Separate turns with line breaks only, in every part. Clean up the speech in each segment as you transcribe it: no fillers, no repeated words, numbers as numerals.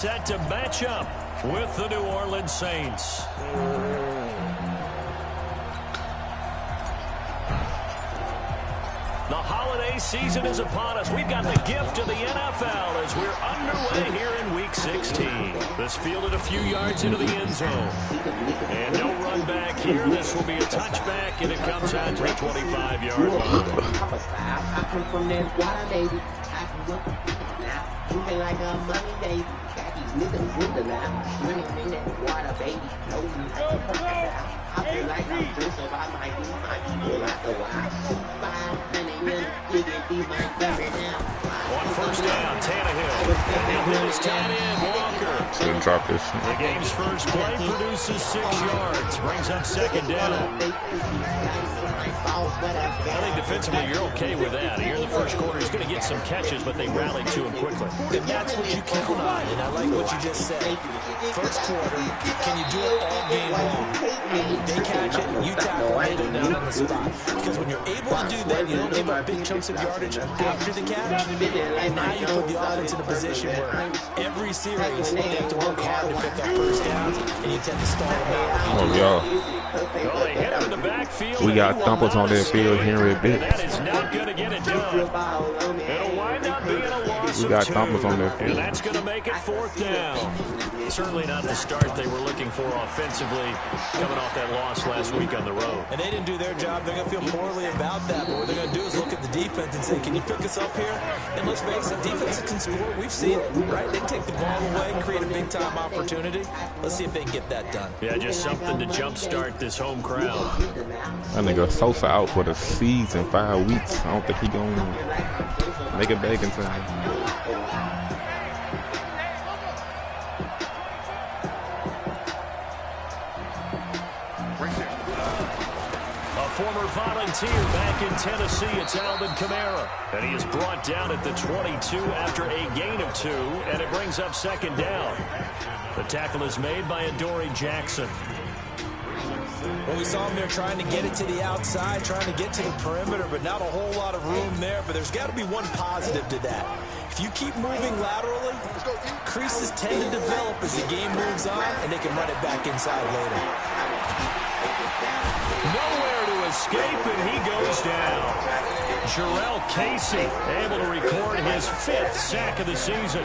Set to match up with the New Orleans Saints. The holiday season is upon us. We've got the gift of the NFL as we're underway here in Week 16. This fielded a few yards into the end zone. And no run back here. This will be a touchback, and it comes out to the 25-yard line.
I come from that water, baby. Moving like a money, baby. Niggas with the laugh, running in that water, baby. No, I feel like I'm Joseph. I might be my people out the wild. 500 million, you can be my favorite now.
On first down, Tannehill. And he'll hit his tight end, Walker.
Shouldn't drop this.
The game's first play produces 6 yards. Brings up second down. I think defensively you're okay with that. Here in the first quarter, he's going to get some catches, but they rallied to him quickly.
And that's what you count on, and I like what you just said. First quarter, can you do it all game long? They catch it, you tackle, they go down on the spot. Because when you're able to do that, you don't give up big chunks of yardage after the catch. And now you put the offense in a position where every series they have to work hard to pick up first downs, and you tend to stall them out.
Oh, y'all.
Well, they hit him in the backfield.
We got thumpers on their field, Henry Bits.
That is not going to get it done. It'll wind up being a loss
We got
of 2.
thumpers on their field.
And that's going to make it 4th down. Certainly not the start they were looking for offensively, coming off that loss last week on the road.
And they didn't do their job. They're going to feel poorly about that. But what they're going to do is look at the defense and say, can you pick us up here? And let's face it, defenses can score. We've seen it, right? They take the ball away, create a big-time opportunity. Let's see if they can get that done.
Yeah, just something to jumpstart this home crowd.
That nigga Sosa out for the season, 5 weeks. I don't think he gonna make it back in time.
Former volunteer back in Tennessee, it's Alvin Kamara. And he is brought down at the 22 after a gain of 2, and it brings up second down. The tackle is made by Adoree Jackson.
Well, we saw him there trying to get it to the outside, trying to get to the perimeter, but not a whole lot of room there. But there's got to be one positive to that. If you keep moving laterally, creases tend to develop as the game moves on, and they can run it back inside later.
Nowhere to escape, and he goes down. Jarrell Casey able to record his 5th sack of the season.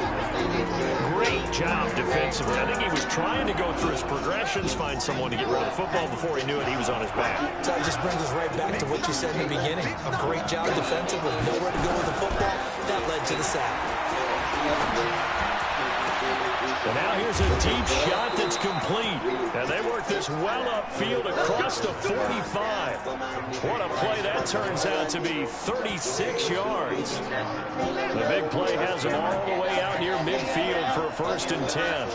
Great job defensively. I think he was trying to go through his progressions, find someone to get rid of the football. Before he knew it, he was on his back.
So that just brings us right back to what you said in the beginning. A great job defensively. Nowhere to go with the football. That led to the sack.
And now here's a deep shot that's complete. And they work this well upfield across the 45. What a play that turns out to be, 36 yards. The big play has him all the way out near midfield for a 1st and 10.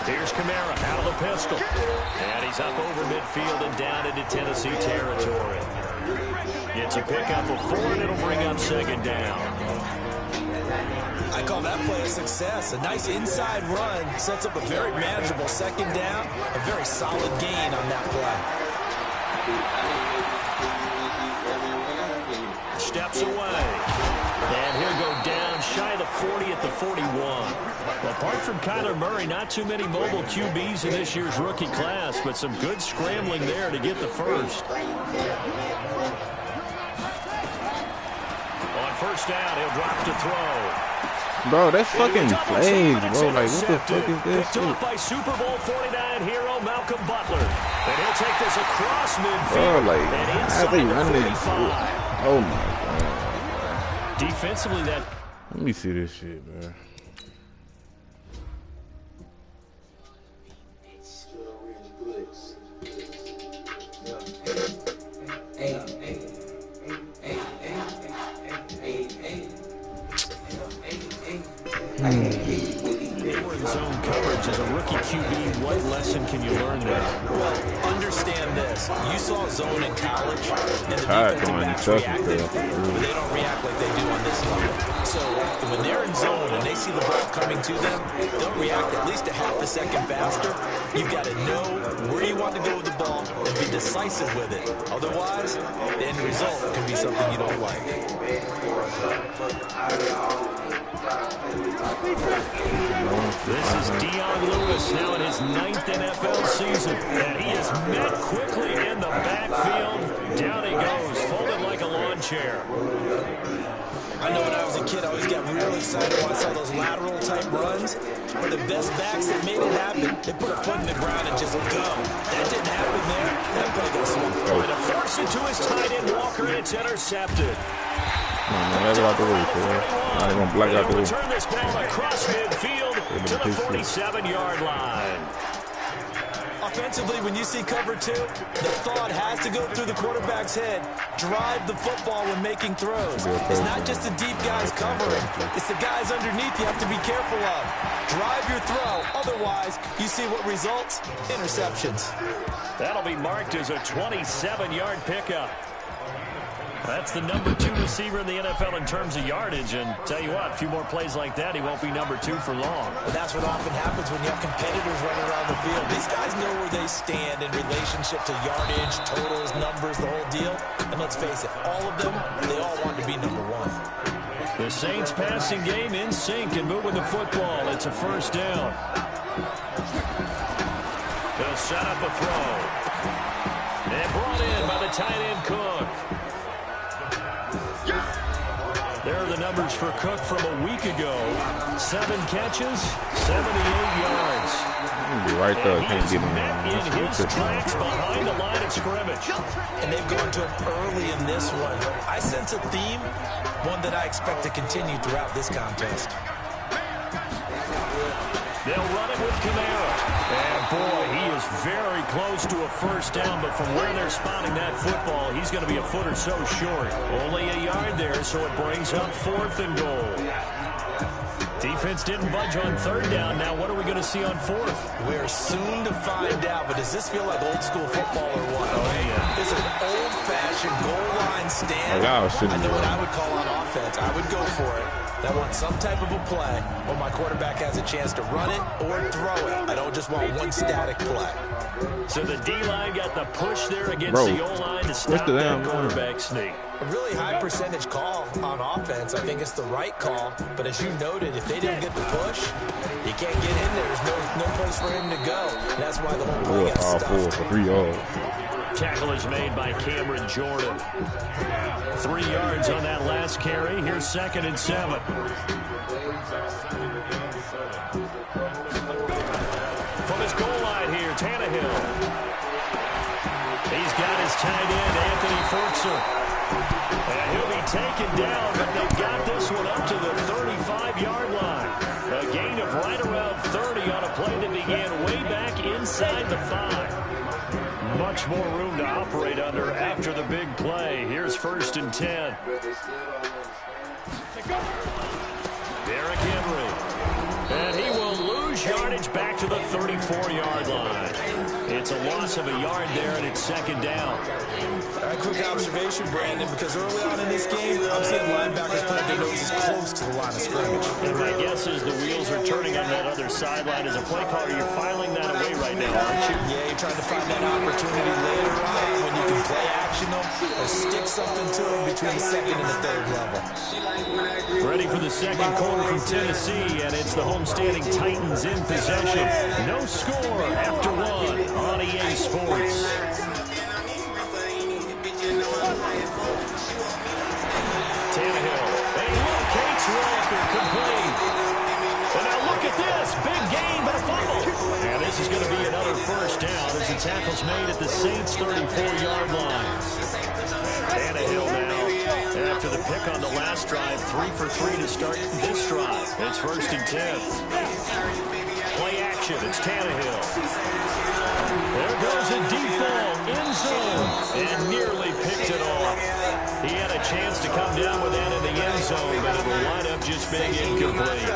Here's Kamara out of the pistol. And he's up over midfield and down into Tennessee territory. It's a pickup of 4, and it'll bring up second down.
I call that play a success. A nice inside run sets up a very manageable second down. A very solid gain on that play.
Steps away. And he'll go down shy of the 40 at the 41. Well, apart from Kyler Murray, not too many mobile QBs in this year's rookie class, but some good scrambling there to get the first. On first down, he'll drop to throw.
Bro, that's fucking flames, bro. Like, what the fuck is this?
Picked off by Super Bowl 49 hero Malcolm Butler. And he'll take this across midfield.
Bro, like, how they run this? Oh, my God.
Defensively, that...
Let me see this shit, man.
Zone coverage as a rookie QB, what lesson can you learn there?
Well, understand this. You saw zone in college, and the defensive backs reacted, but they don't react like they do on this level. So when they're in zone and they see the ball coming to them, they'll react at least a half a second faster. You've got to know where you want to go with the ball and be decisive with it. Otherwise, the end result can be something you don't like.
This is Lewis now in his 9th NFL season. And he is met quickly in the backfield. Down he goes, folded like a lawn chair.
I know when I was a kid, I always got real excited when I saw those lateral type runs. But the best backs that made it happen, they put a foot in the ground and just go. That didn't happen there. That play got swept.
Trying to force it to his tight end, Walker, and it's intercepted.
That's out the way, man. I'm going to black out the way.
Return this ball across midfield to the 47-yard line.
Offensively, when you see cover 2, the thought has to go through the quarterback's head. Drive the football when making throws. It's not just the deep guys covering. It's the guys underneath you have to be careful of. Drive your throw. Otherwise, you see what results? Interceptions.
That'll be marked as a 27-yard pickup. That's the number 2 receiver in the NFL in terms of yardage. And tell you what, a few more plays like that, he won't be number 2 for long.
But that's what often happens when you have competitors running around the field. These guys know where they stand in relationship to yardage, totals, numbers, the whole deal. And let's face it, all of them, they all want to be number 1.
The Saints passing game in sync and moving the football. It's a first down. They'll set up a throw. And brought in by the tight end Cook. There are the numbers for Cook from a week ago. 7 catches, 78 yards.
Be right there. Can't get him
in his tracks behind the line of scrimmage.
And they've gone to him early in this one. I sense a theme, one that I expect to continue throughout this contest.
They'll run it with Kamara. And boy, he is very close to a first down, but from where they're spotting that football, he's going to be a foot or so short. Only a yard there, so it brings up 4th and goal. Defense didn't budge on 3rd down. Now what are we going to see on 4th?
We're soon to find out, but does this feel like old school football or what?
Oh, yeah.
It's an old-fashioned goal line stand. I know what I would call on offense. I would go for it. I want some type of a play where my quarterback has a chance to run it or throw it. I don't just want one static play.
So the D-line got the push there against the O-line to stop that quarterback sneak.
A really high percentage call on offense. I think it's the right call. But as you noted, if they didn't get the push, he can't get in there. There's no place for him to go. And that's why the whole play got stuffed.
For 3 yards.
Tackle is made by Cameron Jordan. 3 yards on that last carry. Here's 2nd and 7. From his goal line here, Tannehill. He's got his tight end, Anthony Fortson. And he'll be taken down, but they've got this one up to the 35-yard line. A gain of right around 30 on a play that began way back inside the 5. Much more room to operate under after the big play. Here's 1st and 10. Derrick Henry. And he will lose yardage back to the 34-yard line. It's a loss of a yard there, and it's 2nd down.
A quick observation, Brandon, because early on in this game, I'm seeing linebackers put their noses close to the line of scrimmage.
And my guess is the wheels are turning on that other sideline. As a play caller, you're filing that away right now, aren't you?
Yeah, you're trying to find that opportunity later on when you can play action them or stick something to them between the 2nd and the 3rd level.
Ready for the 2nd quarter from Tennessee, and it's the homestanding Titans in possession. No score after 1 on EA Sports. Tannehill, and he locates Walker, complete. And now look at this, big gain, but a fumble. And this is going to be another first down as the tackle's made at the Saints' 34-yard line. Tannehill now, after the pick on the last drive, 3 for 3 to start this drive. It's 1st and 10. Play action, it's Tannehill. There goes a deep ball, end zone, and nearly picked it off. He had a chance to come down with that in the end zone, but it'll wind up just being incomplete.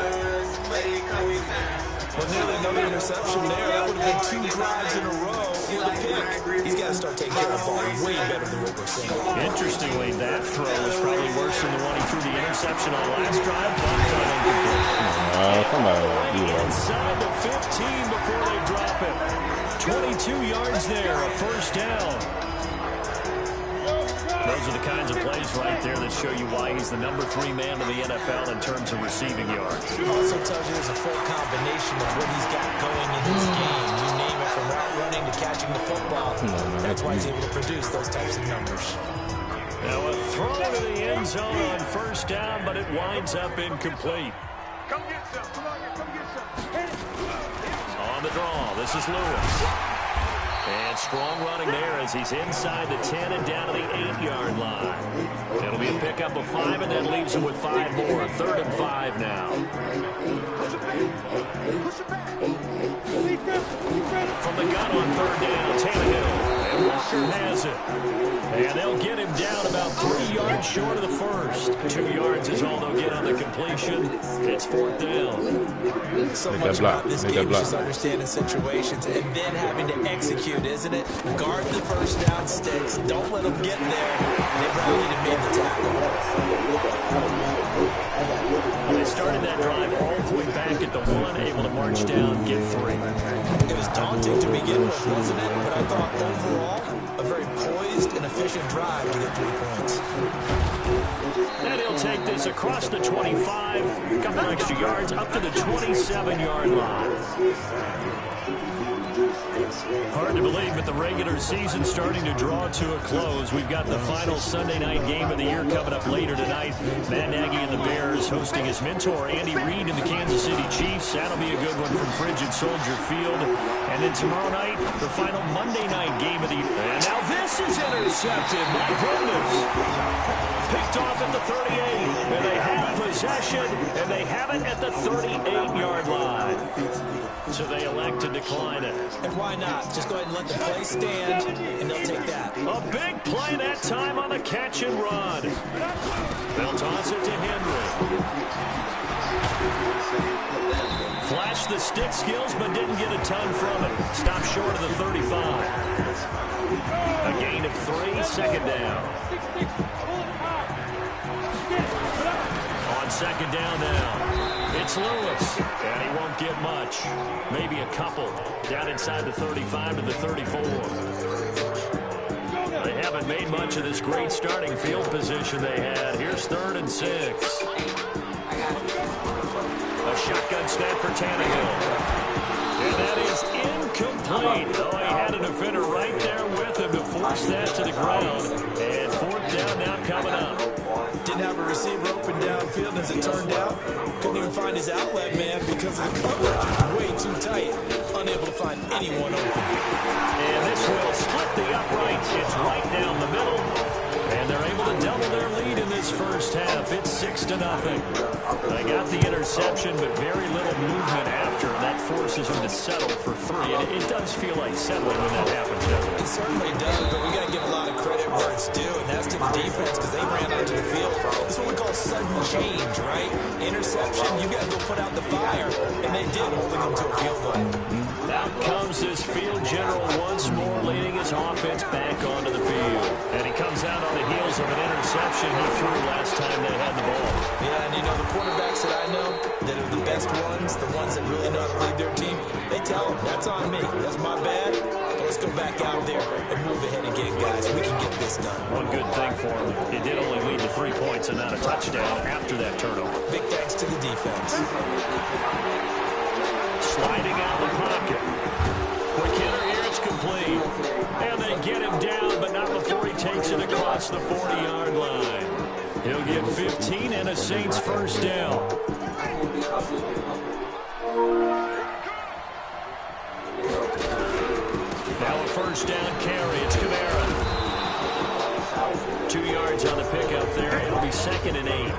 Well, nearly another interception there. That would have been 2 drives in a row with a pick. He's got to start taking care of the ball way better than what we're seeing.
Interestingly, that throw was probably worse than the one he threw the interception on last drive, but incomplete.
Somebody do that.
Inside the 15 before they drop it. 22 yards there, a first down. Those are the kinds of plays right there that show you why he's the #3 man in the NFL in terms of receiving yards.
It also tells you there's a full combination of what he's got going in his game. You name it, from route running to catching the football. That's why he's able to produce those types of numbers.
Now a throw to the end zone on first down, but it winds up incomplete.
Come get some. Come on, come get some.
On the draw, this is Lewis. And strong running there as he's inside the 10 and down to the 8-yard line. It'll be a pickup of 5 and then leaves him with 5 more. 3rd and 5 now.
Push it back. Push it back.
From the gun on 3rd down, Tannehill. And Walker has it. And they'll get him down about 3 yards short of the first. 2 yards is all they'll get on the completion. It's 4th down.
So much about this game is just understanding situations and then having to execute, isn't it? Guard the first down sticks. Don't let them get there. They rallied and made the tackle.
They started that drive all the way back at the 1, able to march down, get 3.
It was daunting to begin with, wasn't it? But I thought overall, a very poised and efficient drive to get 3 points.
And he'll take this across the 25, a couple extra yards up to the 27-yard line. Hard to believe, but the regular season starting to draw to a close. We've got the final Sunday night game of the year coming up later tonight. Matt Nagy and the Bears hosting his mentor, Andy Reid, and the Kansas City Chiefs. That'll be a good one from Frigid Soldier Field. And then tomorrow night, the final Monday night game of the year. And now this is intercepted. My goodness. Picked off at the 38. And they have possession, and they have it at the 38-yard line. So they elect to decline it.
And why not? Just go ahead and let the play stand, and they'll take that.
A big play that time on the catch and run. They'll toss it to Henry. Flashed the stick skills, but didn't get a ton from it. Stopped short of the 35. A gain of 3, 2nd down. On 2nd down now. It's Lewis, and he won't get much. Maybe a couple. Down inside the 35 to the 34. They haven't made much of this great starting field position they had. Here's 3rd and 6. A shotgun snap for Tannehill. And that is incomplete. Oh, he had a defender right there with him to force that to the ground. And 4th down now coming up.
Didn't have a receiver open downfield, as it turned out. Couldn't even find his outlet man because the coverage was way too tight. Unable to find anyone open.
And this will split the uprights. It's right down the middle. And they're able to double their lead in this first half. It's 6-0. They got the interception, but very little movement after. That forces them to settle for 3. And it does feel like settling when that happens, doesn't it?
It certainly does, but we got to give a lot of credit where it's due, and that's to the defense because they ran onto the field. That's what we call sudden change, right? Interception, you got to go put out the fire, and they did, holding them to a field goal.
Out comes this field general once more, leading his offense back onto the field. And he comes out on the heels of an interception he threw last time they had the ball.
Yeah, and you know, the quarterbacks that I know that are the best ones, the ones that really know how to lead their team, they tell them, that's on me, that's my bad. Let's go back out there and move ahead again, guys. We can get this done.
One good thing for him, it did only lead to 3 points and not a touchdown after that turnover.
Big thanks to the defense.
Sliding out of the pocket. Quick hitter here, it's complete. And they get him down, but not before he takes it across the 40-yard line. He'll get 15 and a Saints first down. Now a first down carry. It's Kamara. 2 yards on the pickup there. It'll be 2nd and 8.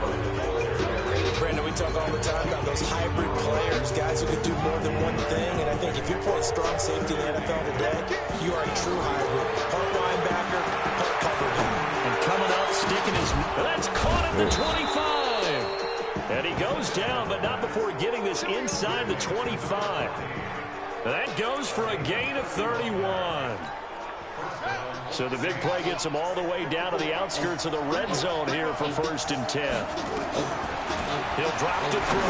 Brandon, we talk all the time about those hybrid players, guys who can do more than one thing. And I think if you're playing strong safety in the NFL today, you are a true hybrid. Part linebacker, part cover guy.
And coming up, sticking his... That's caught at the 25. And he goes down, but not before getting this inside the 25. That goes for a gain of 31. So the big play gets him all the way down to the outskirts of the red zone here for 1st and 10. He'll drop to throw.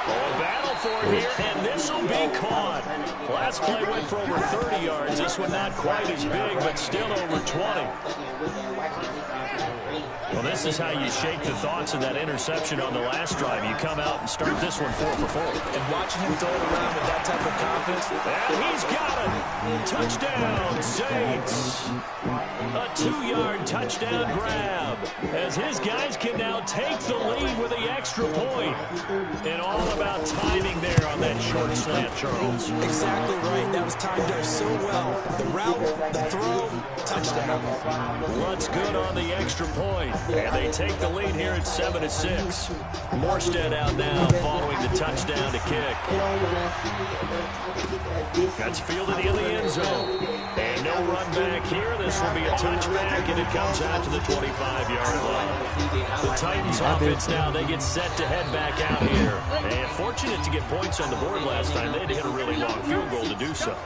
Oh, a battle for it here, and this will be caught. Last play went for over 30 yards. This one not quite as big, but still over 20. Well, this is how you shake the thoughts of that interception on the last drive. You come out and start this one 4 for 4.
And watching him throw it around with that type of confidence.
And he's got it. Touchdown, Saints. A 2-yard touchdown grab as his guys can now take the lead with the extra point. And all about timing there on that short slant, Charles.
Exactly right. That was timed up so well. The route, the throw, touchdown.
What's good on the extra point? And they take the lead here at 7-6. Morstead out now following the touchdown to kick. That's fielded in the end zone. And no run back here. This will be a touchback, and it comes out to the 25-yard line. The Titans offense now, they get set to head back out here. And fortunate to get points on the board last time. They had to hit a really long field goal to do so.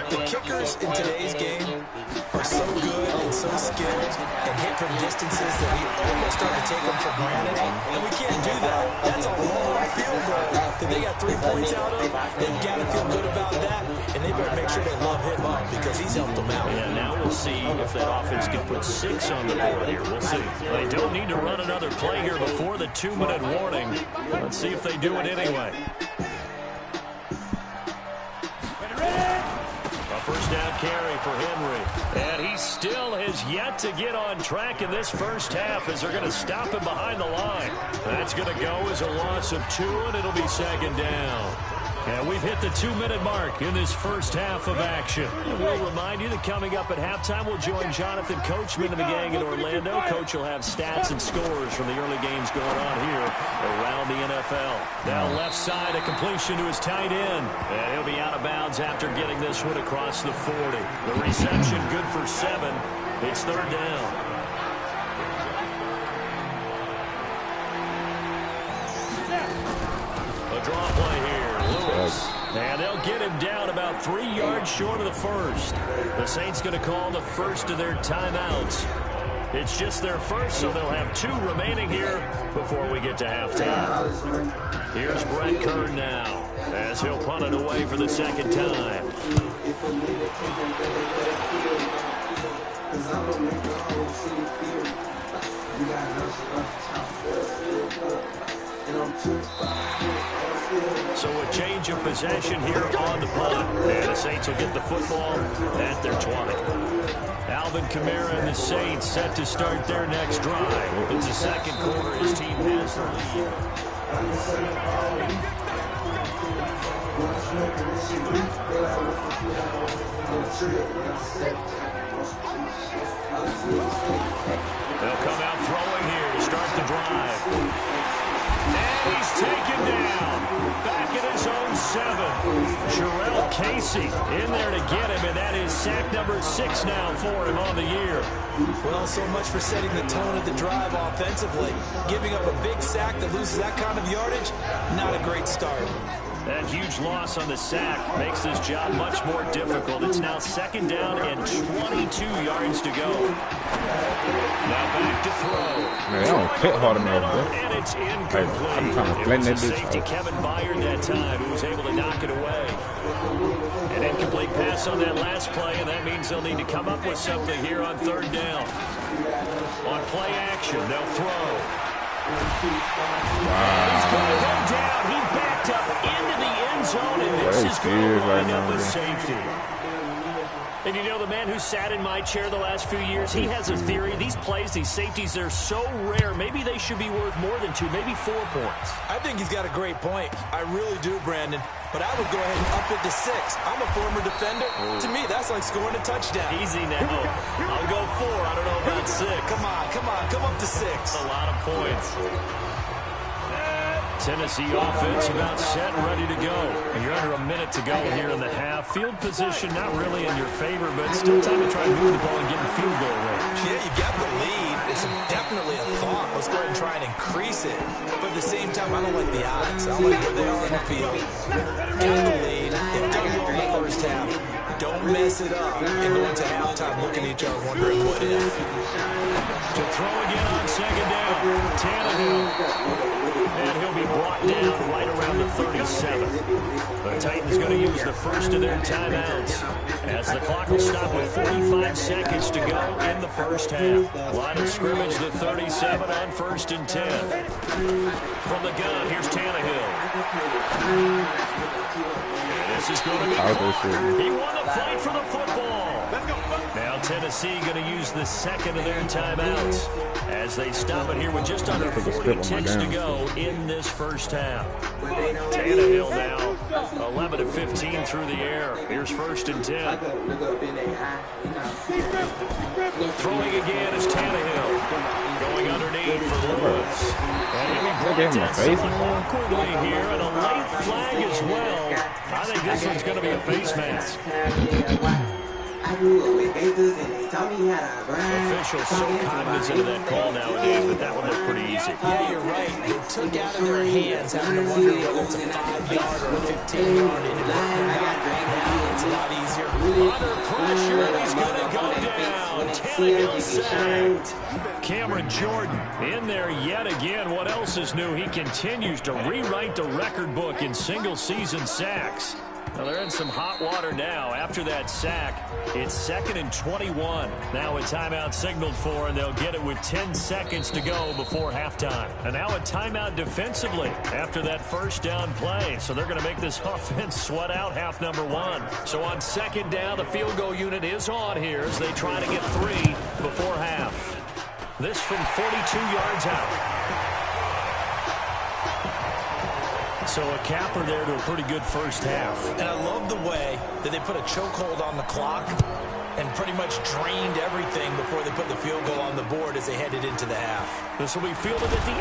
The kickers in today's game are so good and so skilled and hit from distances that we almost start to take them for granted. And we can't do that. That's a long field goal that they got 3 points out of. They've got to feel good about that, and they better make sure they love him up because he's helped them out.
Yeah, now we'll see if that offense can put 6 on the board here. We'll see. They don't need to run another play here before the 2-minute warning. Let's see if they do it anyway. A first down carry for Henry. And he still has yet to get on track in this first half as they're going to stop him behind the line. That's going to go as a loss of 2, and it'll be 2nd down. And we've hit the 2-minute mark in this first half of action. And we'll remind you that coming up at halftime, we'll join Jonathan Coachman and the gang in Orlando. Coach will have stats and scores from the early games going on here around the NFL. Now left side, a completion to his tight end. And he'll be out of bounds after getting this one across the 40. The reception good for 7. It's 3rd down. Draw play here, Lewis. And they'll get him down about 3 yards short of the first. The Saints going to call the first of their timeouts. It's just their first, so they'll have 2 remaining here before we get to halftime. Here's Brett Kern now as he'll punt it away for the 2nd time. So a change of possession here on the punt. And the Saints will get the football at their 20. Alvin Kamara and the Saints set to start their next drive. It's the 2nd quarter. His team has the lead. They'll come out throwing here to start the drive. And he's taken down. Back at his own 7. Jarrell Casey in there to get him, and that is sack number 6 now for him on the year.
Well, so much for setting the tone of the drive offensively. Giving up a big sack that loses that kind of yardage, not a great start.
That huge loss on the sack makes this job much more difficult. It's now 2nd down and 22 yards to go. Now back to throw.
Man, they don't hit hard enough, bro.
And it's incomplete.
I'm trying to blend that bitch
safety
out.
Kevin Byard that time who was able to knock it away. An incomplete pass on that last play, and that means they'll need to come up with something here on 3rd down. On play action, they'll throw. He's going to go down. He backed up into the end zone, and this is going to wind up with safety. And you know, the man who sat in my chair the last few years, he has a theory. These plays, these safeties, they're so rare. Maybe they should be worth more than 2, maybe 4 points.
I think he's got a great point. I really do, Brandon. But I would go ahead and up it to 6. I'm a former defender. To me, that's like scoring a touchdown.
Easy now. I'll go 4. I don't know about 6.
Come on. Come up to 6.
That's a lot of points. Tennessee offense about set and ready to go. And you're under a minute to go here in the half. Field position not really in your favor, but still time to try and move the ball and get in field goal range.
Yeah, you got the lead. It's definitely a thought. Let's go ahead and try and increase it. But at the same time, I don't like the odds. I don't like where they are in the field. Got the lead. They've done well in the first half. Don't mess it up and go into halftime looking at each other wondering what if.
To throw again on 2nd down. Tannehill. And he'll be brought down right around the 37. The Titans going to use the first of their timeouts as the clock will stop with 45 seconds to go in the first half. Line of scrimmage, the 37 on 1st and 10. From the gun, here's Tannehill. This is going to be caught. He won the fight for the football. Now Tennessee going to use the second of their timeouts as they stop it here with just under 40 ticks to go in this first half. Tannehill now 11 of 15 through the air. Here's 1st and 10. Throwing again is Tannehill. Going underneath for Lewis. And he'll be brought down somewhat awkwardly here, and a late flag as well. I think this one's going to be a face mask. Officials so cognizant of that call nowadays, but that one looked pretty easy.
Yeah, you're right. They took out of their hands, having to wonder whether it's a 5-yard or a 15-yard. It's a lot easier.
Under pressure, and he's going to go down. Tannehill sacked. Cameron Jordan in there yet again. What else is new? He continues to rewrite the record book in single-season sacks. Well, they're in some hot water now. After that sack, it's 2nd and 21. Now a timeout signaled for, and they'll get it with 10 seconds to go before halftime. And now a timeout defensively after that first down play. So they're going to make this offense sweat out half number 1. So on 2nd down, the field goal unit is on here as they try to get 3 before half. This from 42 yards out. So a capper there to a pretty good first half.
And I love the way that they put a chokehold on the clock and pretty much drained everything before they put the field goal on the board as they headed into the half.
This will be fielded at the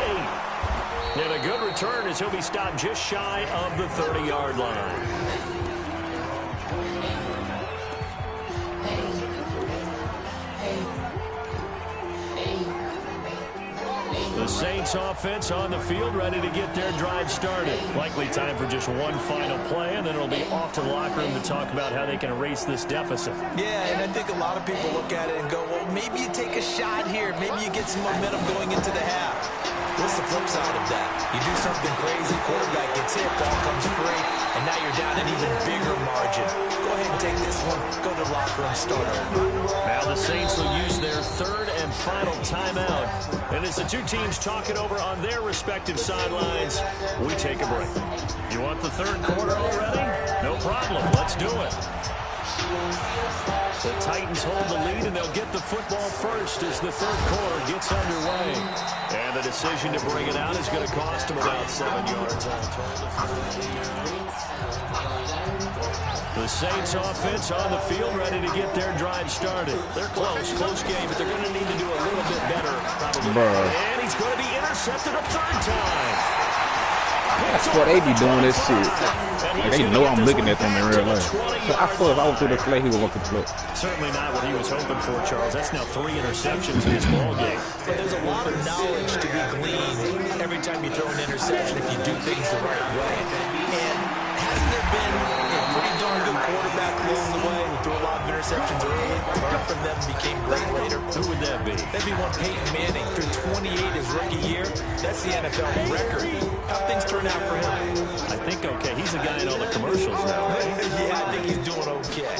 8. And a good return as he'll be stopped just shy of the 30-yard line. The Saints offense on the field, ready to get their drive started. Likely time for just one final play, and then it'll be off to the locker room to talk about how they can erase this deficit.
Yeah, and I think a lot of people look at it and go, well, maybe you take a shot here. Maybe you get some momentum going into the half. What's the flip side of that? You do something crazy, quarterback gets hit, ball comes free, and now you're down an even bigger margin. Go ahead and take this one, go to the locker room, start over.
Now the Saints will use their 3rd and final timeout. And as the two teams talk it over on their respective sidelines, we take a break. You want the 3rd quarter already? No problem. Let's do it. The Titans hold the lead, and they'll get the football first as the 3rd quarter gets underway. And the decision to bring it out is going to cost them about 7 yards. The Saints offense on the field, ready to get their drive started. They're close game, but they're going to need to do a little bit better, probably. And he's going to be intercepted a 3rd time.
That's what they be doing this shit. Like they know I'm looking at them in real life. So I thought if I went through the play, he would want to play.
Certainly not what he was hoping for, Charles. That's now 3 interceptions in this ball game.
But there's a lot of knowledge to be gleaned every time you throw an interception if you do things the right way. And hasn't there been a pretty darn good quarterback along the way who threw a lot of interceptions early, learned from them, became great later?
Who would that be?
That'd be one Peyton Manning. Threw 28 his rookie year. That's the NFL record. How things turn out for him?
I think okay. He's the guy in all the commercials now, right?
Yeah, I think he's doing okay.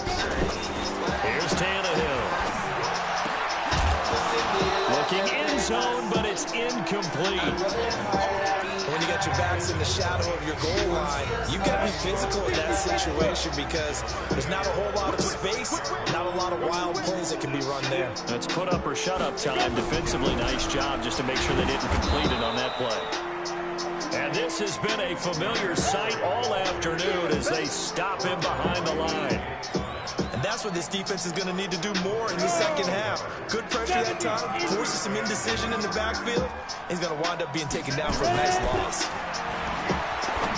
Here's Tannehill. Looking in zone, but it's incomplete.
When you got your backs in the shadow of your goal line, you've got to be physical in that situation because there's not a whole lot of space, not a lot of wild plays that can be run there.
That's put up or shut up time. Defensively, nice job just to make sure they didn't complete it on that play. And this has been a familiar sight all afternoon as they stop him behind the line.
And that's what this defense is going to need to do more in the second half. Good pressure that time, forces some indecision in the backfield. He's going to wind up being taken down for a nice loss.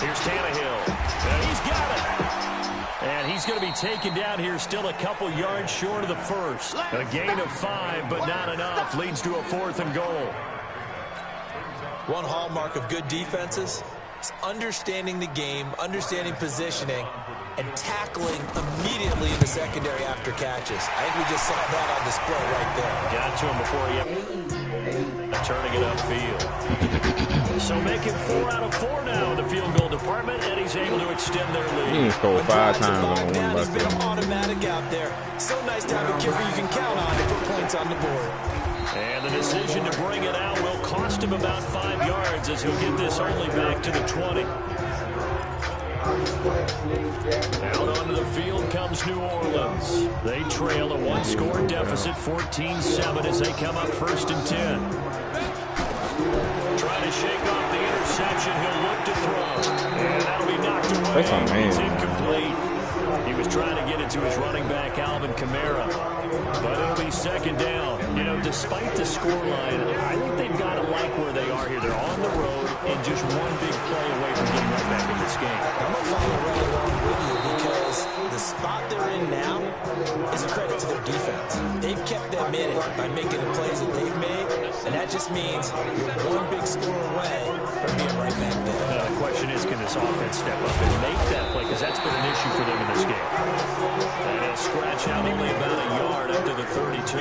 Here's Tannehill, and he's got it. And he's going to be taken down here still a couple yards short of the first. A gain of 5, but not enough. Leads to a 4th and goal.
One hallmark of good defenses is understanding the game, understanding positioning, and tackling immediately in the secondary after catches. I think we just saw that on display right there.
Got to him before he... returning it upfield. So making 4 out of 4 now in the field goal department, and he's able to extend their lead.
He ain't scored 5 times on one
He's been
basketball.
automatic out there. So nice to have a kicker you can count on to put points on the board. And the decision to bring it out will cost him about 5 yards as he'll get this only back to the 20. Out onto the field comes New Orleans. They trail a 1-score deficit, 14-7 as they come up 1st and 10. Trying to shake off the interception. He'll look to throw. And that'll be knocked away. It's incomplete. He was trying to get it to his running back, Alvin Kamara. But it'll be 2nd down. You know, despite the scoreline, I think they've got to like where they are here. They're on the road and just one big play away from getting right back in this game. I'm going to follow right along with you because the spot they're in now is a credit to their defense. They've kept them in it by making the plays that they've made, and that just means you're one big score away from being right back there.
The question is, can this offense step up and make that play? Because that's been an issue for them in this game. And he'll scratch out only about a yard up to the 32.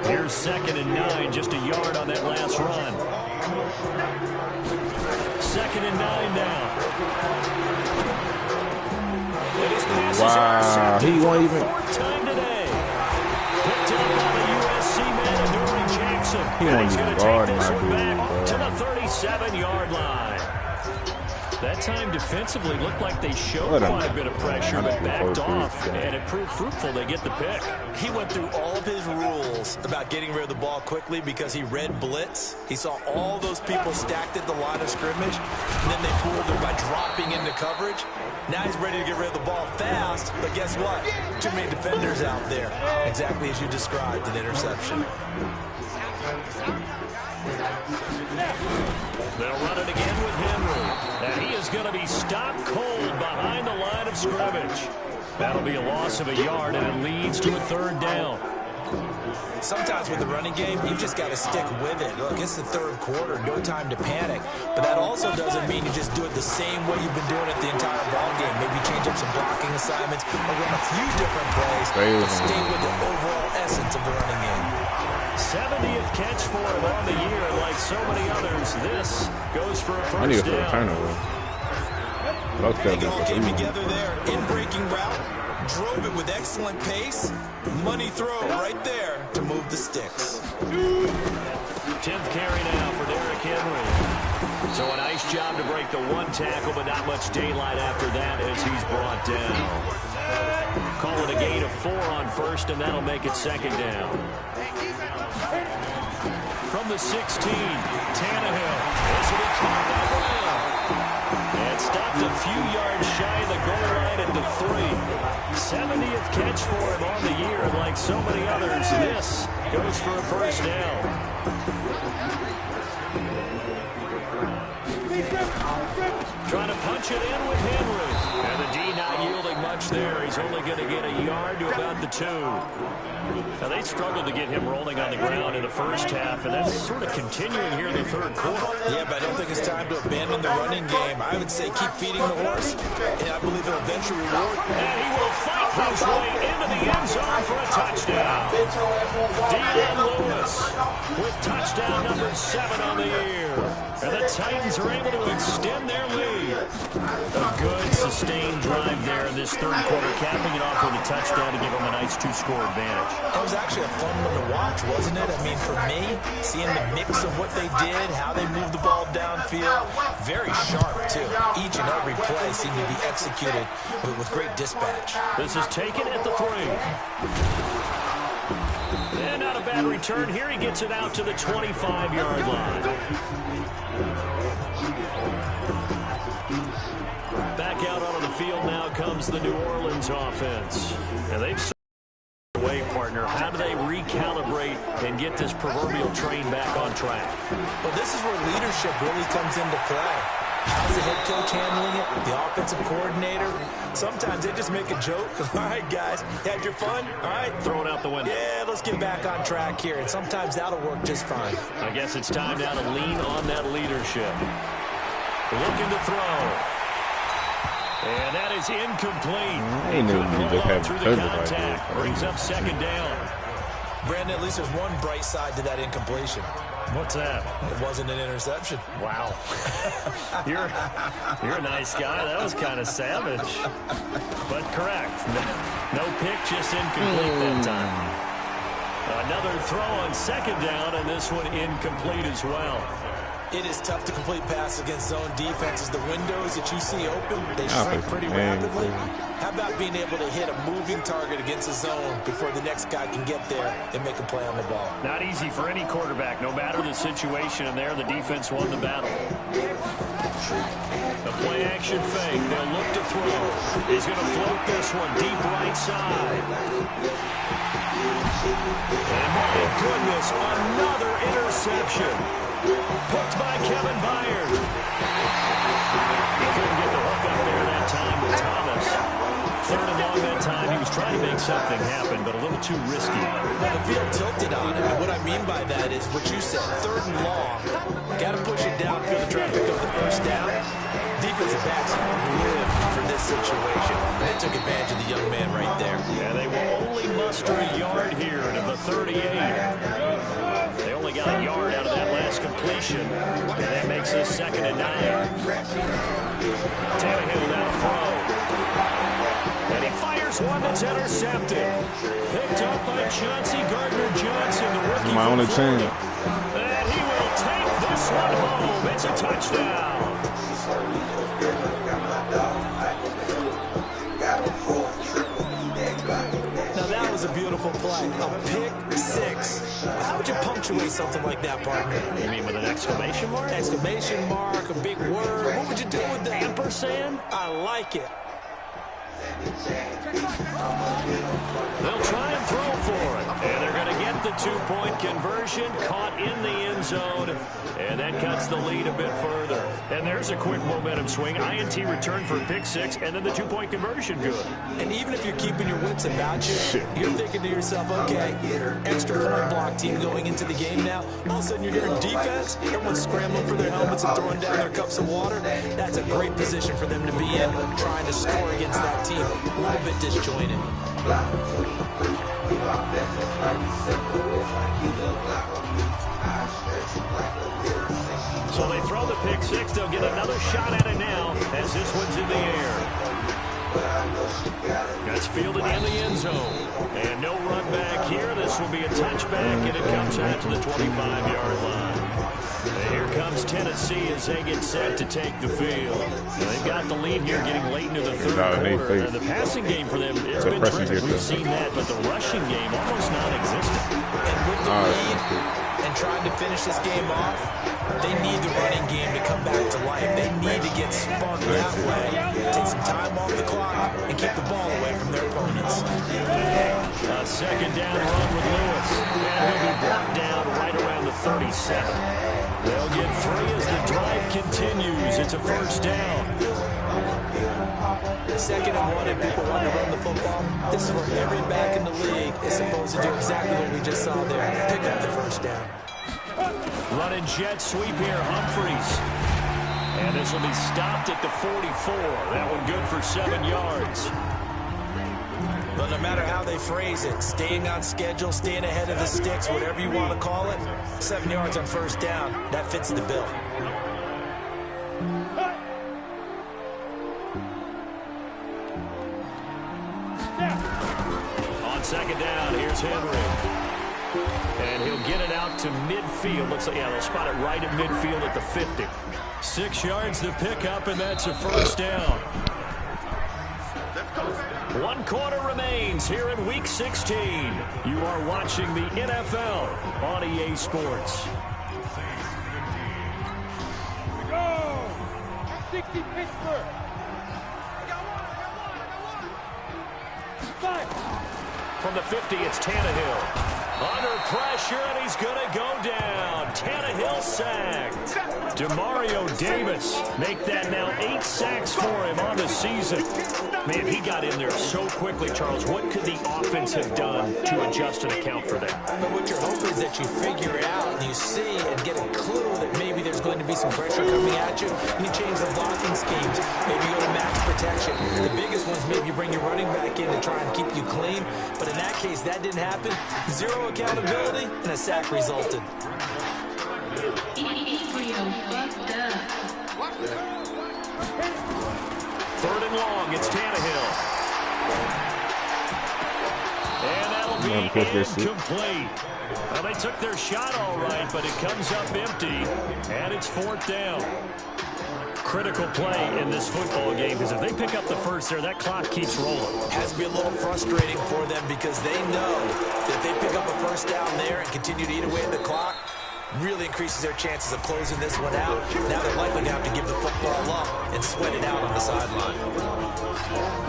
Here's 2nd and 9, just a yard on that last run. 2nd and 9 now.
Wow, he won't even.
4th time today. Picked up by the USC man, Dory Jackson.
He won't even guard my dude,
back to the 37-yard line. That time defensively looked like they showed quite a bit of pressure, but backed off, and it proved fruitful. They get the pick.
He went through all of his rules about getting rid of the ball quickly because he read blitz. He saw all those people stacked at the line of scrimmage, and then they fooled him by dropping into coverage. Now he's ready to get rid of the ball fast, but guess what? Too many defenders out there. Exactly as you described, an interception.
They'll run it again with Henry. And he is going to be stopped cold behind the line of scrimmage. That'll be a loss of a yard, and it leads to a 3rd down.
Sometimes with the running game, you've just got to stick with it. Look, it's the 3rd quarter, no time to panic. But that also doesn't mean you just do it the same way you've been doing it the entire ball game. Maybe change up some blocking assignments or run a few different plays, but stay with the overall essence of the running game.
70th catch for him on the year, and like so many others, this goes for a 1st down.
I need a turnover.
They all came together there in breaking route, drove it with excellent pace. Money throw right there to move the sticks.
10th carry now for Derrick Henry. So a nice job to break the 1 tackle, but not much daylight after that as he's brought down. Call it a gain of 4 on 1st, and that'll make it 2nd down. From the 16, Tannehill. This will be caught by Brown. And stopped a few yards shy of the goal line at the 3. 70th catch for him on the year, and like so many others, this goes for a 1st down. Trying to punch it in with Henry. And the D not yielding much there. He's only going to get a yard to about the 2. Now, they struggled to get him rolling on the ground in the 1st half, and that's sort of continuing here in the 3rd quarter.
Yeah, but I don't think it's time to abandon the running game. I would say keep feeding the horse, and I believe it'll eventually reward.
And he will fight his way into the end zone for a touchdown. Dion Lewis with touchdown number 7 on the year. And the Titans are able to extend their lead. A good, sustained drive there in this 3rd quarter, capping it off with a touchdown to give them a nice 2-score advantage.
It was actually a fun one to watch, wasn't it? I mean, for me, seeing the mix of what they did, how they moved the ball downfield, very sharp, too. Each and every play seemed to be executed with great dispatch.
This is taken at the 3. And not a bad return. Here he gets it out to the 25-yard line. Back out onto the field now comes the New Orleans offense. And they've away, partner. How do they recalibrate and get this proverbial train back on track?
Well, this is where leadership really comes into play. How's the head coach handling it? The offensive coordinator? Sometimes they just make a joke. All right, guys, you had your fun? All right.
Throw it out the window.
Yeah, let's get back on track here. And sometimes that'll work just fine.
I guess it's time now to lean on that leadership. Looking to throw. And that is incomplete.
I knew you just had
through the contact. Brings up 2nd down.
Brandon, at least there's one bright side to that incompletion.
What's that?
It wasn't an interception.
Wow. You're a nice guy. That was kind of savage. But correct. No pick, just incomplete that time. Another throw on second down, and this one incomplete as well.
It is tough to complete passes against zone defenses. The windows that you see open, they shrink pretty rapidly. How about being able to hit a moving target against a zone before the next guy can get there and make a play on the ball?
Not easy for any quarterback, no matter the situation, and there the defense won the battle. The play action fake. They'll look to throw. He's going to float this one deep right side. And my goodness, another interception. Picked by Kevin Byard. He couldn't get the hook up there that time with Thomas. Third and long that time. He was trying to make something happen, but a little too risky.
Well, the field tilted on him, and what I mean by that is what you said, third and long. Got to push it downfield to try to pick up the first down. Defensive backs have to live for this situation. They took advantage of the young man right there.
Yeah, they will only muster a yard here to the 38. They only got a yard out of that last completion, and that makes this 2nd and 9. Tannehill now throw. And he fires one that's intercepted. Picked up by Chauncey Gardner-Johnson, the rookie.
My only chance.
And he will take this one home. It's a touchdown.
Now that was a beautiful play. A pick six. How would you punctuate something like that, partner?
You mean with an exclamation mark?
Exclamation mark, a big word. What would you do with that?
Ampersand?
I like it.
They'll try and throw for it. And they're going to get the 2-point conversion. Caught in the end zone. And that cuts the lead a bit further. And there's a quick momentum swing. INT return for a pick six. And then the 2-point conversion good.
And even if you're keeping your wits about you, you're thinking to yourself, okay, extra point block team going into the game now. All of a sudden you're hearing defense. Everyone's scrambling for their helmets and throwing down their cups of water. That's a great position for them to be in, trying to score against that team. A little bit disjointed.
So they throw the pick six. They'll get another shot at it now as this one's in the air. That's fielded in the end zone. And no run back here. This will be a touchback, and it comes out to the 25-yard line. And here comes Tennessee as they get set to take the field. They've got the lead here getting late into the third quarter. And the passing game for them, it's been terrific. We've seen that, but the rushing game almost non-existent.
And with the lead and trying to finish this game off, they need the running game to come back to life. They need to get sparked that way, take some time off the clock, and keep the ball away from their opponents.
A second down run with Lewis. And he'll be brought down right around the 37. They'll get 3 as the drive continues. It's a first down.
2nd and 1, if people want to run the football, this is where every back in the league is supposed to do exactly what we just saw there. Pick up the first down.
Running jet sweep here, Humphreys. And this will be stopped at the 44. That one good for 7 yards.
But no matter how they phrase it, staying on schedule, staying ahead of the sticks, whatever you want to call it, 7 yards on first down, that fits the bill.
On second down, here's Henry. And he'll get it out to midfield. Looks like, yeah, they'll spot it right at midfield at the 50. 6 yards to pick up, and that's a first down. 1 quarter remains here in Week 16. You are watching the NFL on EA Sports.
Go! 60 Pittsburgh!
From the 50, it's Tannehill. Under pressure, and he's going to go down. Tannehill sacked. Demario Davis make that now 8 sacks for him on the season. Man, he got in there so quickly, Charles. What could the offense have done to adjust and account for that?
But what you're hoping is that you figure it out and you see and get a clue that maybe there's going to be some pressure coming at you. You change the blocking schemes. Maybe go to max protection. The biggest ones, maybe you bring your running back in to try and keep you clean. But in that case, that didn't happen. Zero accountability, and a sack resulted.
Third and long, it's Tannehill. And that'll be incomplete. Well, they took their shot all right, but it comes up empty, and it's fourth down. Critical play in this football game, because if they pick up the first there, that clock keeps rolling.
Has to be a little frustrating for them because they know that they pick up a first down there and continue to eat away at the clock, really increases their chances of closing this one out. Now they're likely to have to give the football up and sweat it out on the sideline.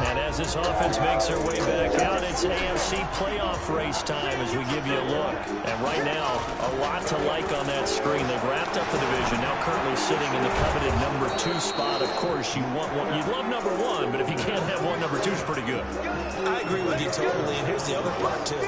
And as this offense makes their way back out, it's AFC playoff race time as we give you a look. And right now, a lot to like on that screen. They've wrapped up the division, now currently sitting in the coveted number 2 spot. Of course, you want one. You'd love number 1, but if you can't have one, number 2 is pretty good.
I agree with you totally, and here's the other part, too.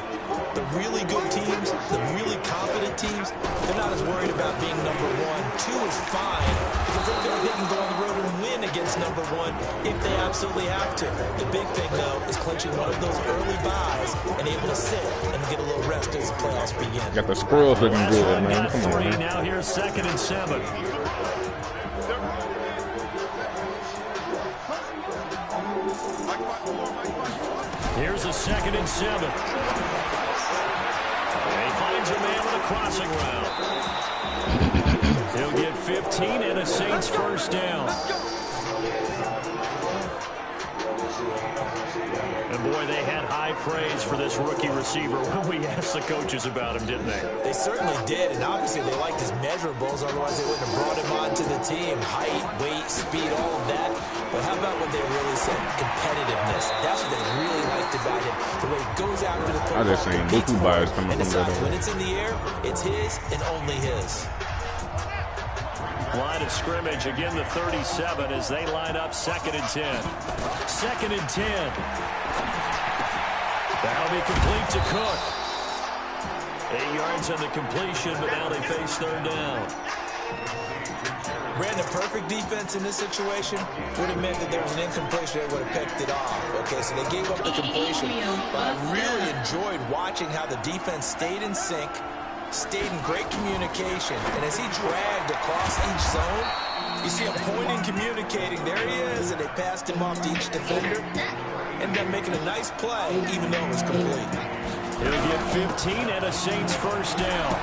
The really good teams, the really confident teams, they're not as worried about being number 1. 2 is fine, because they feel like they can go on the road and win against number 1 if they absolutely have to. The big thing, though, is clinching one of those early buys and able to sit and get a little rest as the playoffs begin.
Got the squirrels looking good, man. Come on, man.
Now here's 2nd and 7. Here's a 2nd and 7. And he finds a man with a crossing route. He'll get 15 and a Saints first down. And boy, they had high praise for this rookie receiver when we asked the coaches about him, didn't they?
They certainly did, and obviously they liked his measurables, otherwise they wouldn't have brought him onto the team. Height, weight, speed, all of that. But how about what they really said? Competitiveness. That's what they really liked about him. The way he goes after the football.
I just seen Buku buyers coming from there.
When it's in the air, it's his and only his.
Line of scrimmage, again the 37 as they line up 2nd and 10. 2nd and 10. That'll be complete to Cook. 8 yards on the completion, but now they face 3rd down.
Ran the perfect defense in this situation. Would have meant that there was an incompletion. They would have picked it off. Okay, so they gave up the completion. But I really enjoyed watching how the defense stayed in sync, stayed in great communication. And as he dragged across each zone, you see him pointing, communicating. There he is, and they passed him off to each defender. Ended up making a nice play, even though it was complete.
He'll get 15 and a Saints first down.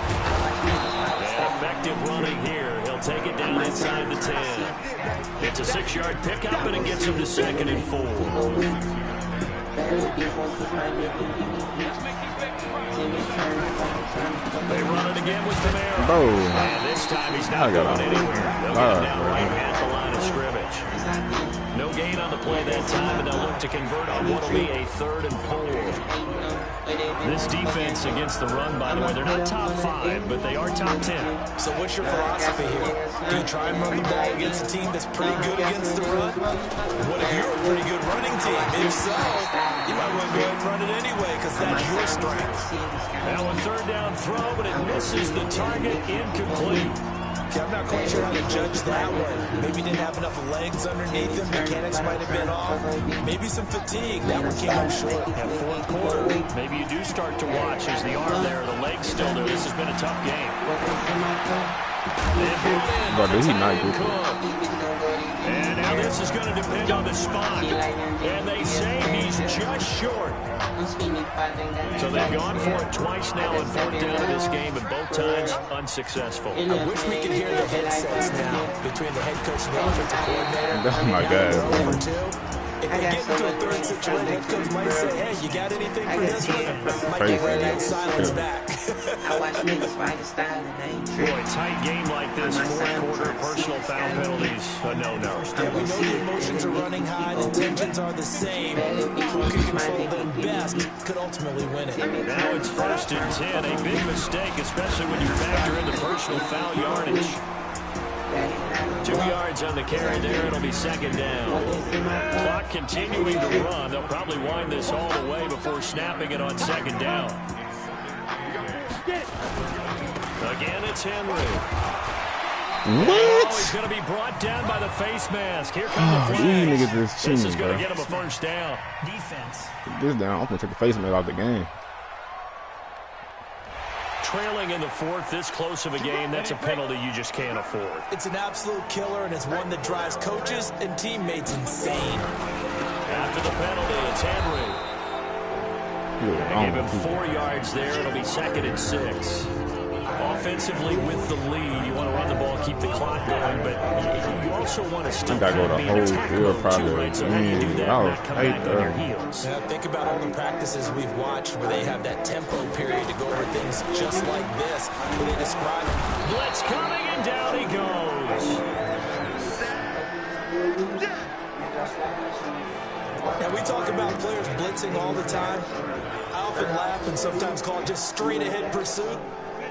And effective running here. He'll take it down inside the 10. It's a 6-yard pickup, and it gets him to 2nd and 4. They run it again with Kamara. And this time he's not going anywhere. They'll get him down right at the line of scrimmage. No gain on the play that time, and they'll look to convert on what will be a 3rd and 4. This defense against the run, by the way, they're not top 5, but they are top 10.
So what's your philosophy here? Do you try and run the ball against a team that's pretty good against the run? What if you're a pretty good running team? If so, you might want to go ahead and run it anyway because that's your strength.
Now a 3rd down throw, but it misses the target, incomplete.
Okay, I'm not quite sure how to judge that one. Maybe didn't have enough legs underneath him. Mechanics might have been off. Maybe some fatigue. That one came up short.
At 4th quarter, maybe you do start to watch as the arm there, the leg's still there. This has been a tough game.
But he not good.
And now this is going to depend on the spot. And they say he's just short. So they've gone for it twice now on 4th down in this game, and both times unsuccessful.
I wish we could hear the headsets now between the head coach and the offensive coordinator.
Oh my God.
If they get into a 3rd situation, head coach might say, hey, you got anything for this one? Might get radio silence back.
Boy, tight game like this, 4th quarter, personal foul penalties, a no-no.
Yeah, we know the emotions are running high, the tensions are the same. Who can control them best could ultimately win it.
Now it's 1st and 10, a big mistake, especially when you factor in the personal foul yardage. 2 yards on the carry there. It'll be 2nd down. Clock continuing to run. They'll probably wind this all the way before snapping it on 2nd down. Again, it's Henry. Oh, he's going to be brought down by the face mask. Here come the flags.
These niggas is cheating,
This is going to
bro.
get him a first down.
Defense.
This down. I'm gonna take the face mask out the game.
Trailing in the fourth, this close of a game, that's a penalty you just can't afford.
It's an absolute killer, and it's one that drives coaches and teammates insane.
After the penalty, it's Henry. They gave him 4 yards there. It'll be 2nd and 6. Offensively with the lead, you want to run the ball, keep the clock going, but you also want to still
I gotta go
be
the
an
whole
attacker
field
too,
probably.
right? So how do you do that and not come back on your heels?
Yeah, think about all the practices we've watched where they have that tempo period to go over things just like this, where they describe it.
Blitz coming, and down he goes.
Now, we talk about players blitzing all the time. I often laugh and sometimes call it just straight-ahead pursuit.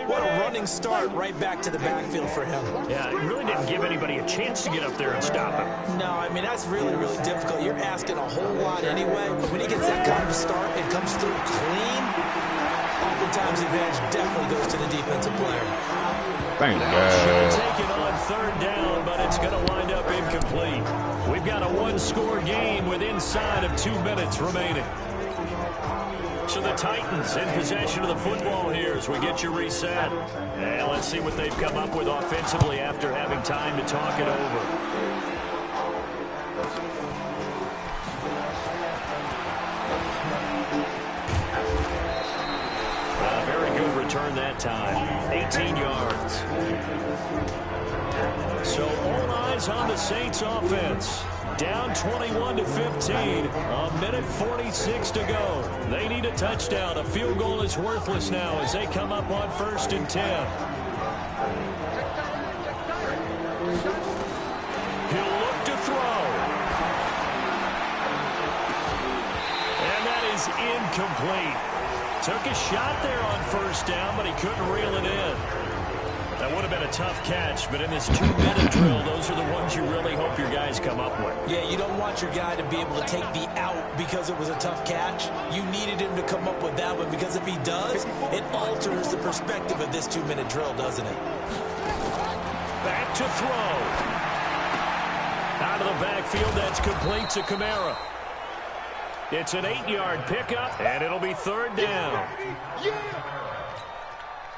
What a running start right back to the backfield for him.
Yeah, it really didn't give anybody a chance to get up there and stop him.
No, I mean, that's really, really difficult. You're asking a whole lot anyway, but when he gets that kind of start and comes through clean, oftentimes the advantage definitely goes to the defensive player.
Thank
Should
God.
take it on 3rd down, but it's going to wind up incomplete. We've got a 1-score game with inside of 2 minutes remaining. So the Titans in possession of the football here as we get you reset. And let's see what they've come up with offensively after having time to talk it over. Very good return that time. 18 yards. So all eyes on the Saints offense. Down 21-15. A minute 46 to go. They need a touchdown. A field goal is worthless now as they come up on 1st and 10. He'll look to throw. And that is incomplete. Took a shot there on 1st down, but he couldn't reel it in. That would have been a tough catch, but in this 2-minute drill, those are the ones you really hope your guys come up with.
Yeah, you don't want your guy to be able to take the out because it was a tough catch. You needed him to come up with that one because if he does, it alters the perspective of this 2-minute drill, doesn't it?
Back to throw. Out of the backfield, that's complete to Kamara. It's an 8-yard pickup, and it'll be 3rd down.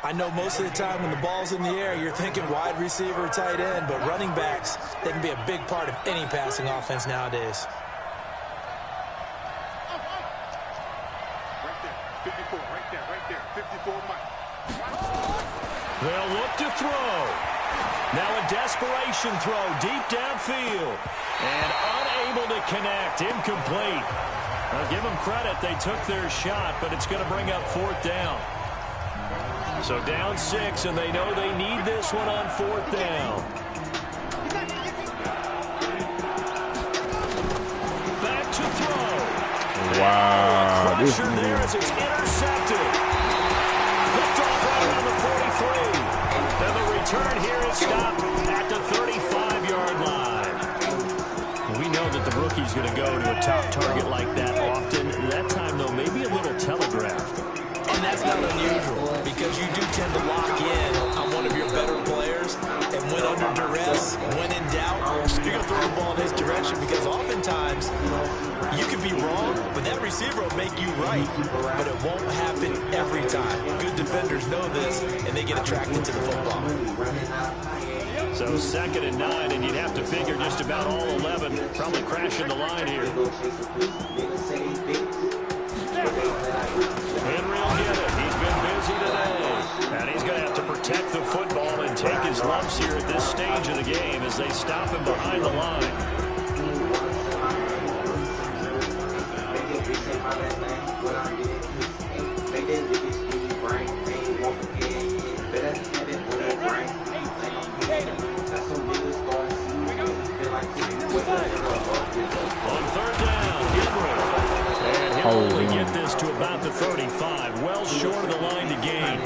I know most of the time when the ball's in the air, you're thinking wide receiver or tight end, but running backs, they can be a big part of any passing offense nowadays.
Right there, 54, right there, 54 Mike.
They'll look to throw. Now a desperation throw deep downfield. And unable to connect, incomplete. I'll give them credit, they took their shot, but it's going to bring up 4th down. So down 6, and they know they need this one on 4th down. Back to throw.
Wow. This
Pressure there as it's intercepted. Picked off right around the 43. And the return here is stopped at the 35-yard line. We know that the rookie's going to go to a top target like that often. That time, though, maybe a little telegraphed.
And that's not unusual because you do tend to lock in on one of your better players, and when under duress, when in doubt, you're going to throw the ball in his direction because oftentimes you can be wrong, but that receiver will make you right, but it won't happen every time. Good defenders know this, and they get attracted to the football.
So 2nd and 9, and you'd have to figure just about all 11 probably crashing the line here. Henry will get it. He's been busy today. And he's going to have to protect the football and take his lumps here at this stage of the game as they stop him behind the line. On 3rd down, Henry. And he'll only get this to about the 35. Well short of the line to gain.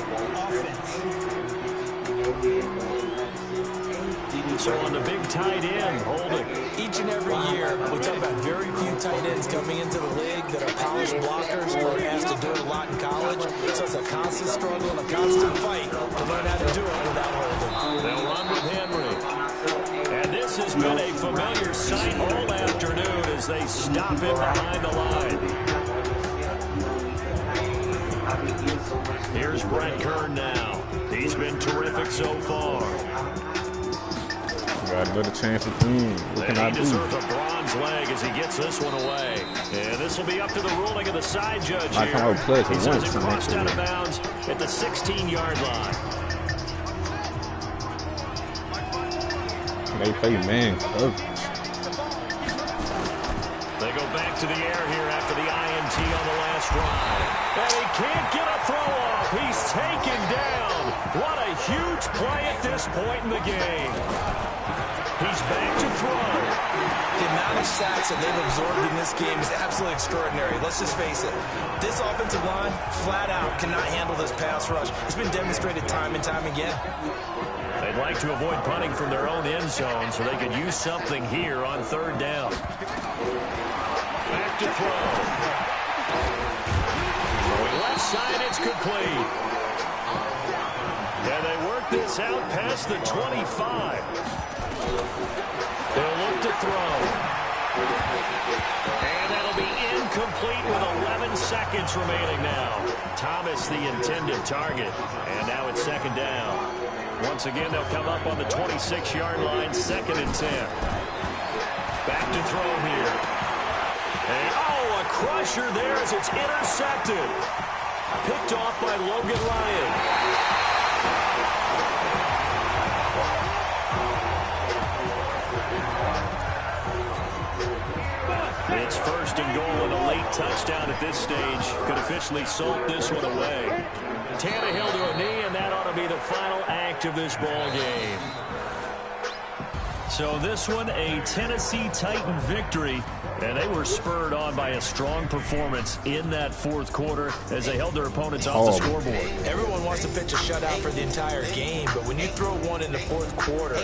So on the big tight end, holding.
Each and every year, we talk about very few tight ends coming into the league that are polished blockers or asked to do it a lot in college. So it's a constant struggle and a constant fight to learn how to do it without holding.
They'll run with Henry. And this has been a familiar sight all afternoon as they stop him behind the line. Here's Brett Kern now. He's been terrific so far.
Got another chance at team. What can I
He
do?
deserves a bronze leg as he gets this one away. And this will be up to the ruling of the side judge
I
here.
can't play it
He says
once
it
and
crossed
that's
out
it.
of bounds at the 16-yard line.
They play man coverage.
They go back to the air here after the INT on the last drive. And he can't get a throw off. He's taken down. What a huge play at this point in the game. He's back to throw.
The amount of sacks that they've absorbed in this game is absolutely extraordinary. Let's just face it. This offensive line, flat out, cannot handle this pass rush. It's been demonstrated time and time again.
They'd like to avoid punting from their own end zone so they could use something here on third down. Back to throw. Throwing left side, it's complete. And they work this out past the 25. They'll look to throw. And that'll be incomplete with 11 seconds remaining now. Thomas the intended target. And now it's second down. Once again, they'll come up on the 26-yard line, 2nd and 10. Back to throw here. And, oh, a crusher there as it's intercepted. Picked off by Logan Ryan. It's 1st and goal and a late touchdown at this stage. Could officially salt this one away. Tannehill to a knee, and that ought to be the final act of this ball game. So this one, a Tennessee Titan victory, and they were spurred on by a strong performance in that 4th quarter as they held their opponents off the scoreboard.
Everyone wants to pitch a shutout for the entire game, but when you throw one in the 4th quarter,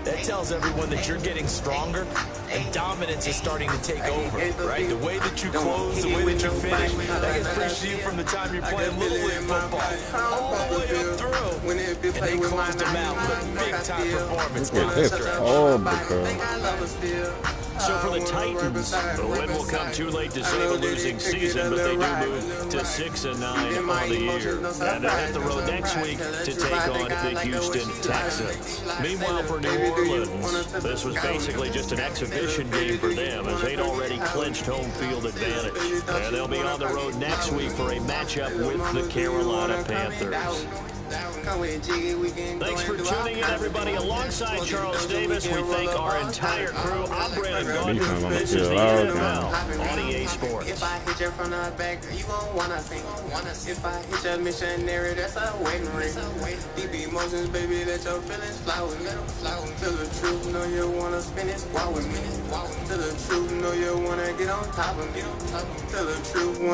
that tells everyone that you're getting stronger and dominance is starting to take over, right? The way that you close, the way that you finish, that gets preached to you from the time you're playing Little League football all the way up through. And they closed them out with a big-time performance down the stretch.
So for the Titans, the win will come too late to save a losing season, but they do move to 6-9 on the year. And they'll hit the road next week to take on the Houston Texans. Meanwhile, for New Orleans, this was basically just an exhibition game for them as they'd already clinched home field advantage. And they'll be on the road next week for a matchup with the Carolina Panthers. Thanks for tuning in, everybody. Alongside Charles Davis, we thank our entire crew. I'm Brandon Gordon. This is the NFL on EA Sports.
If I hit you from the back, you gon' wanna sing. If I hit you missionary, that's a wedding ring. Deep emotions, baby, let your feelings fly with me. Feel the truth, know you wanna spin it, walk with me. Feel the truth, know you wanna get on top of me. Feel the truth.